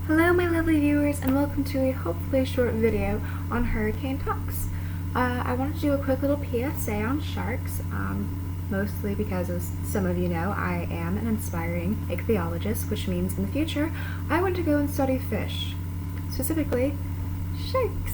Hello my lovely viewers and welcome to a hopefully short video on Hurricane Talks. I wanted to do a quick little PSA on sharks, mostly because as some of you know I am an inspiring ichthyologist, which means in the future I want to go and study fish, specifically sharks.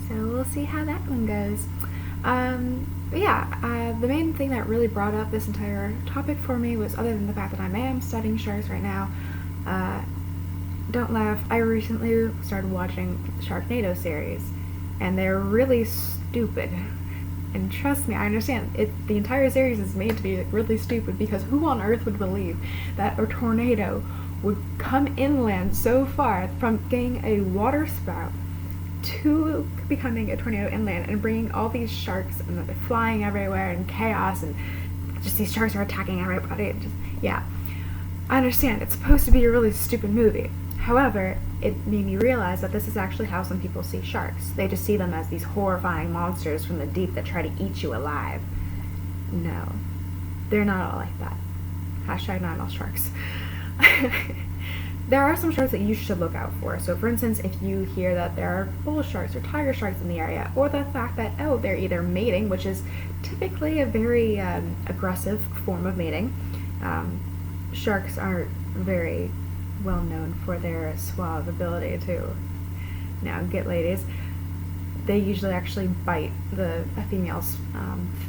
So we'll see how that one goes. The main thing that really brought up this entire topic for me was, other than the fact that I am studying sharks right now, don't laugh, I recently started watching the Sharknado series, and they're really stupid. And trust me, I understand, the entire series is made to be really stupid, because who on earth would believe that a tornado would come inland so far from getting a water spout to becoming a tornado inland and bringing all these sharks and they're flying everywhere and chaos, and just these sharks are attacking everybody. I understand, it's supposed to be a really stupid movie. However, it made me realize that this is actually how some people see sharks. They just see them as these horrifying monsters from the deep that try to eat you alive. No, they're not all like that. Hashtag not all sharks. There are some sharks that you should look out for. So for instance, if you hear that there are bull sharks or tiger sharks in the area, or the fact that, they're either mating, which is typically a very aggressive form of mating. Sharks aren't very well known for their suave ability to get ladies. They usually actually bite a female's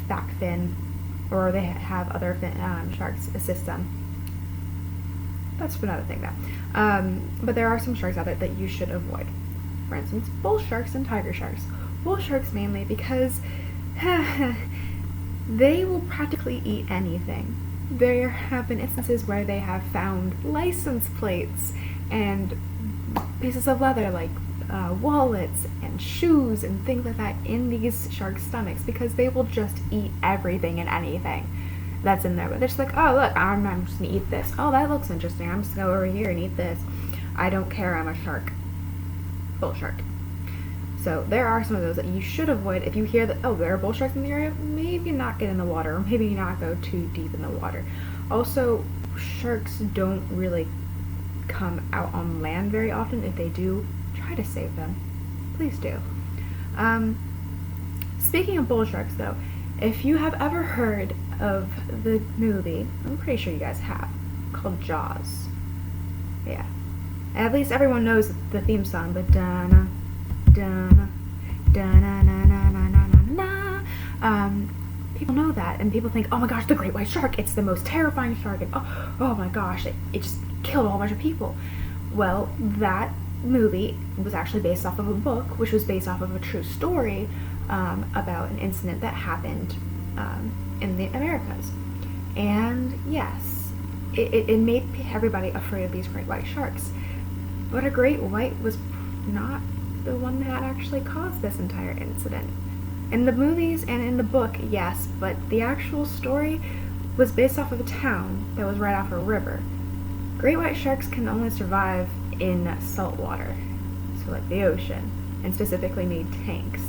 back fin, or they have other sharks assist them. That's another thing though. But there are some sharks out there that you should avoid. For instance, bull sharks and tiger sharks. Bull sharks mainly because they will practically eat anything. There have been instances where they have found license plates and pieces of leather like wallets and shoes and things like that in these sharks' stomachs, because they will just eat everything and anything that's in there. But they're just like, oh look, I'm just gonna eat this. Oh, that looks interesting. I'm just gonna go over here and eat this. I don't care, I'm a shark. Bull shark. So there are some of those that you should avoid. If you hear that, there are bull sharks in the area, maybe not get in the water, or maybe not go too deep in the water. Also, sharks don't really come out on land very often. If they do, try to save them. Please do. Speaking of bull sharks though, if you have ever heard of the movie, I'm pretty sure you guys have, called Jaws. Yeah. At least everyone knows the theme song, but Dana, Dana, Dana, na na na na na na. People know that, and people think, oh my gosh, the great white shark, it's the most terrifying shark, and oh my gosh, it just killed a whole bunch of people. Well, that movie was actually based off of a book, which was based off of a true story about an incident that happened in the Americas. And yes, it made everybody afraid of these great white sharks. But a great white was not the one that actually caused this entire incident. In the movies and in the book, yes, but the actual story was based off of a town that was right off a river. Great white sharks can only survive in salt water, so like the ocean, and specifically need tanks,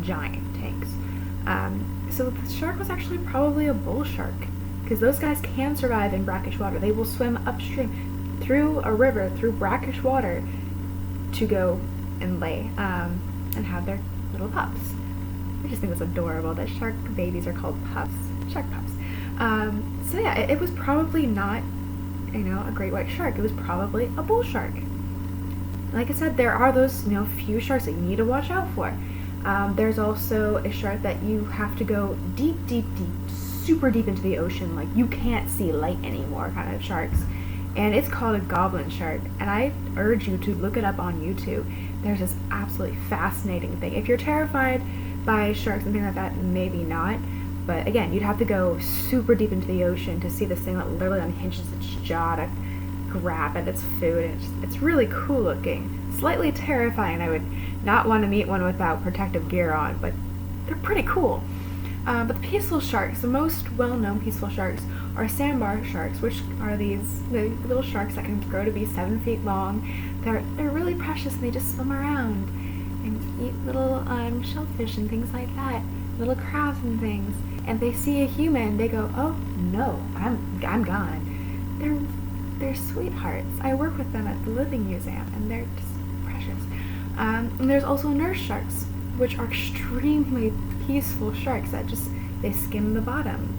giant tanks. So the shark was actually probably a bull shark, because those guys can survive in brackish water. They will swim upstream through a river, through brackish water, to go and lay and have their little pups. I just think it's adorable that shark babies are called pups, shark pups. It was probably not, a great white shark. It was probably a bull shark. Like I said, there are those, few sharks that you need to watch out for. There's also a shark that you have to go deep, deep, deep, super deep into the ocean, like you can't see light anymore kind of sharks. And it's called a goblin shark, and I urge you to look it up on YouTube. There's this absolutely fascinating thing. If you're terrified by sharks and things like that, maybe not. But again, you'd have to go super deep into the ocean to see this thing that literally unhinges its jaw to grab at its food. And it's really cool looking. Slightly terrifying. I would not want to meet one without protective gear on, but they're pretty cool. But the peaceful sharks, the most well-known peaceful sharks, are sandbar sharks, which are the little sharks that can grow to be 7 feet long. They're really precious, and they just swim around and eat little shellfish and things like that, little crabs and things. And they see a human, they go, oh no, I'm gone. They're they're sweethearts. I work with them at the Living Museum, and they're just precious. And there's also nurse sharks, which are extremely peaceful sharks that just, they skim the bottom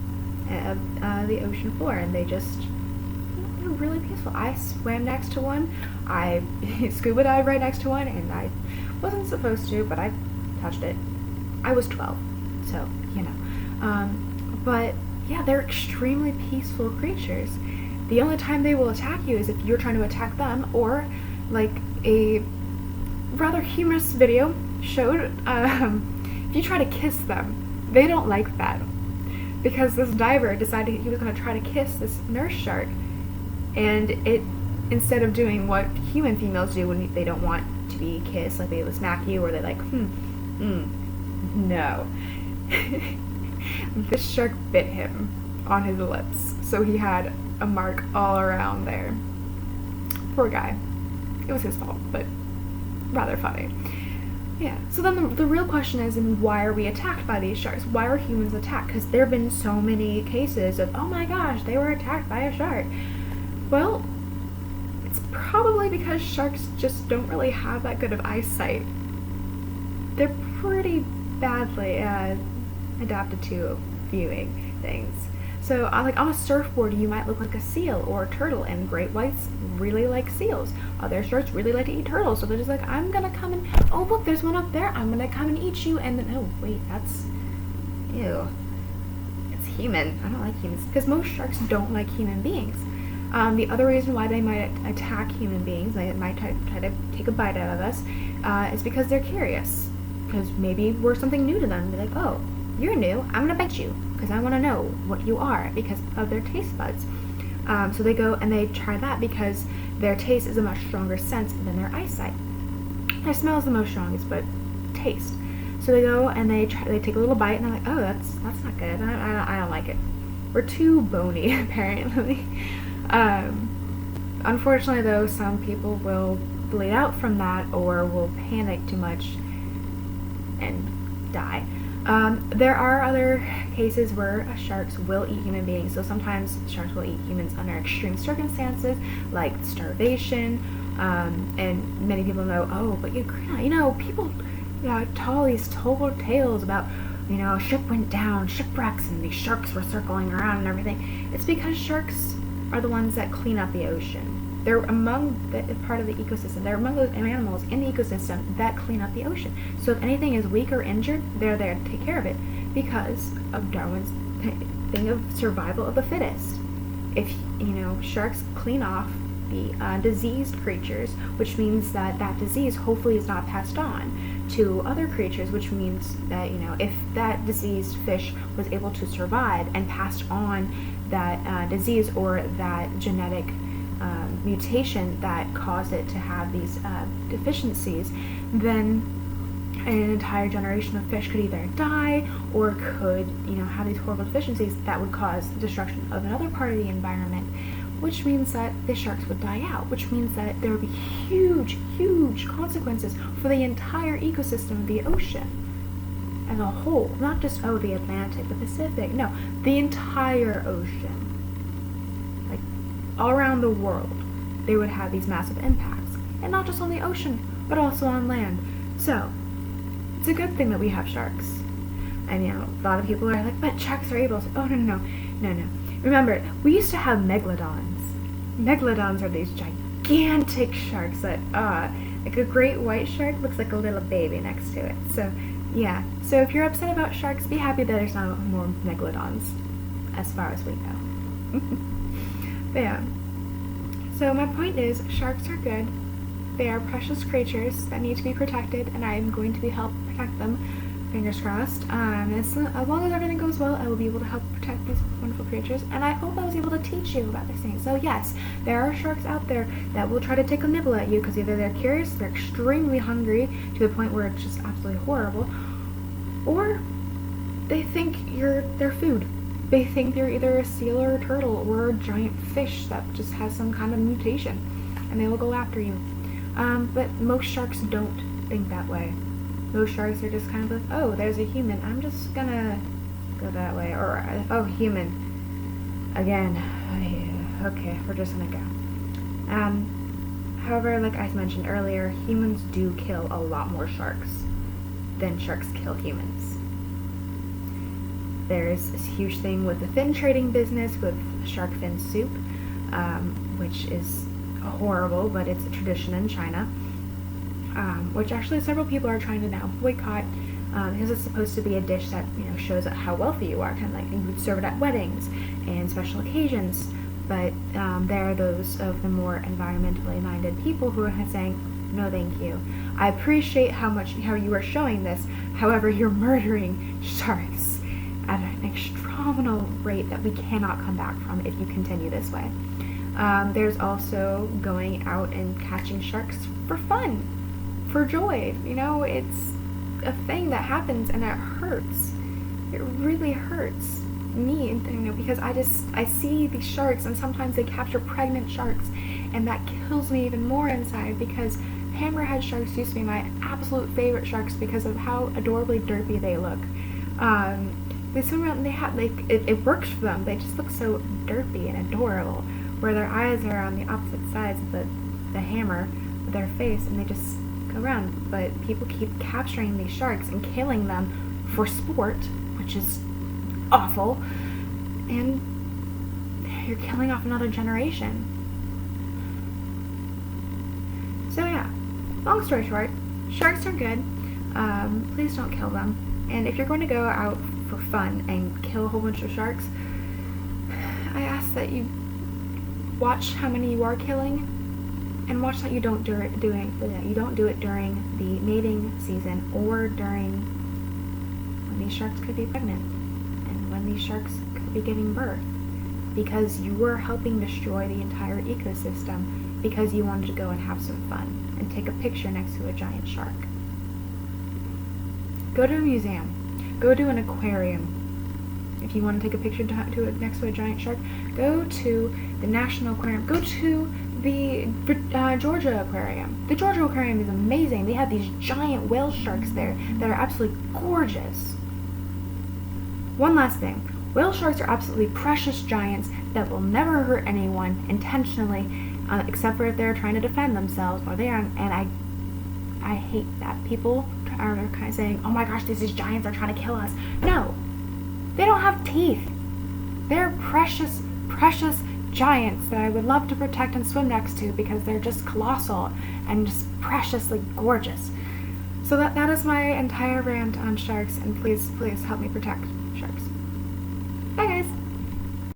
of the ocean floor, and they're really peaceful. I swam next to one, I scuba dived right next to one, and I wasn't supposed to, but I touched it. I was 12, so, you know. But yeah, they're extremely peaceful creatures. The only time they will attack you is if you're trying to attack them, or like a rather humorous video showed, if you try to kiss them, they don't like that. Because this diver decided he was going to try to kiss this nurse shark, and it, instead of doing what human females do when they don't want to be kissed, like they smack you, or they're like, no. This shark bit him on his lips, so he had a mark all around there. Poor guy. It was his fault, but rather funny. Yeah, so then the real question is, and why are we attacked by these sharks? Why are humans attacked? Because there have been so many cases of, oh my gosh, they were attacked by a shark. Well, it's probably because sharks just don't really have that good of eyesight. They're pretty badly adapted to viewing things. So, like on a surfboard, you might look like a seal or a turtle, and great whites really like seals. Other sharks really like to eat turtles, so they're just like, I'm gonna come and, oh look, there's one up there, I'm gonna come and eat you, and then, oh wait, that's, ew. It's human. I don't like humans, because most sharks don't like human beings. The other reason why they might attack human beings, they might try to take a bite out of us, is because they're curious. Because maybe we're something new to them. They're like, oh, you're new, I'm gonna bite you, because I want to know what you are, because of their taste buds. So they go and they try that because their taste is a much stronger sense than their eyesight. Their smell is the most strongest, but taste. So they go and they take a little bite, and they're like, oh, that's not good. I don't like it. We're too bony, apparently. Unfortunately, though, some people will bleed out from that, or will panic too much and die. There are other cases where sharks will eat human beings. So sometimes sharks will eat humans under extreme circumstances, like starvation. And many people know, oh, but people tell all these told tales about, a ship went down, shipwrecks, and these sharks were circling around and everything. It's because sharks are the ones that clean up the ocean. They're among the part of the ecosystem. They're among those animals in the ecosystem that clean up the ocean. So if anything is weak or injured, they're there to take care of it, because of Darwin's thing of survival of the fittest. If, sharks clean off the diseased creatures, which means that disease hopefully is not passed on to other creatures, which means that, if that diseased fish was able to survive and passed on that disease or that genetic mutation that caused it to have these deficiencies, then an entire generation of fish could either die or could, have these horrible deficiencies that would cause destruction of another part of the environment, which means that the sharks would die out, which means that there would be huge, huge consequences for the entire ecosystem of the ocean as a whole. Not just, the Atlantic, the Pacific, no, the entire ocean. All around the world, they would have these massive impacts. And not just on the ocean, but also on land. So, it's a good thing that we have sharks. And, a lot of people are like, but sharks are able to... Oh, no. Remember, we used to have megalodons. Megalodons are these gigantic sharks that, like a great white shark looks like a little baby next to it. So, yeah. So if you're upset about sharks, be happy that there's no more megalodons, as far as we know. But yeah. So my point is, sharks are good. They are precious creatures that need to be protected, and I am going to help protect them. Fingers crossed. As long as everything goes well, I will be able to help protect these wonderful creatures, and I hope I was able to teach you about these things. So yes, there are sharks out there that will try to take a nibble at you, because either they're curious, they're extremely hungry to the point where it's just absolutely horrible, or they think you're their food. They think they're either a seal or a turtle or a giant fish that just has some kind of mutation, and they will go after you. But most sharks don't think that way. Most sharks are just kind of like, oh, there's a human, I'm just gonna go that way. Or, oh, human. Again. Okay, we're just gonna go. However, like I mentioned earlier, humans do kill a lot more sharks than sharks kill humans. There's this huge thing with the fin trading business with shark fin soup, which is horrible, but it's a tradition in China, which actually several people are trying to now boycott, because it's supposed to be a dish that shows how wealthy you are, kind of like you would serve it at weddings and special occasions. But there are those of the more environmentally minded people who are saying, no thank you. I appreciate how you are showing this, however you're murdering sharks at an extraordinary rate that we cannot come back from if you continue this way. There's also going out and catching sharks for fun, for joy. It's a thing that happens and it hurts. It really hurts me, because I see these sharks, and sometimes they capture pregnant sharks, and that kills me even more inside, because hammerhead sharks used to be my absolute favorite sharks because of how adorably derpy they look. They swim around and they have, it works for them. They just look so derpy and adorable, where their eyes are on the opposite sides of the hammer of their face, and they just go around. But people keep capturing these sharks and killing them for sport, which is awful, and you're killing off another generation. So yeah, long story short, sharks are good. Please don't kill them. And if you're going to go out for fun and kill a whole bunch of sharks, I ask that you watch how many you are killing, and watch that you don't do it during the mating season, or during when these sharks could be pregnant, and when these sharks could be giving birth, because you were helping destroy the entire ecosystem because you wanted to go and have some fun and take a picture next to a giant shark. Go to a museum. Go to an aquarium. If you want to take a picture next to a giant shark, go to the National Aquarium. Go to the Georgia Aquarium. The Georgia Aquarium is amazing. They have these giant whale sharks there that are absolutely gorgeous. One last thing. Whale sharks are absolutely precious giants that will never hurt anyone intentionally, except for if they're trying to defend themselves, or they are. And I hate that people are kind of saying, oh my gosh, these giants are trying to kill us. No, they don't have teeth. They're precious, precious giants that I would love to protect and swim next to, because they're just colossal and just preciously gorgeous. So that is my entire rant on sharks, and please help me protect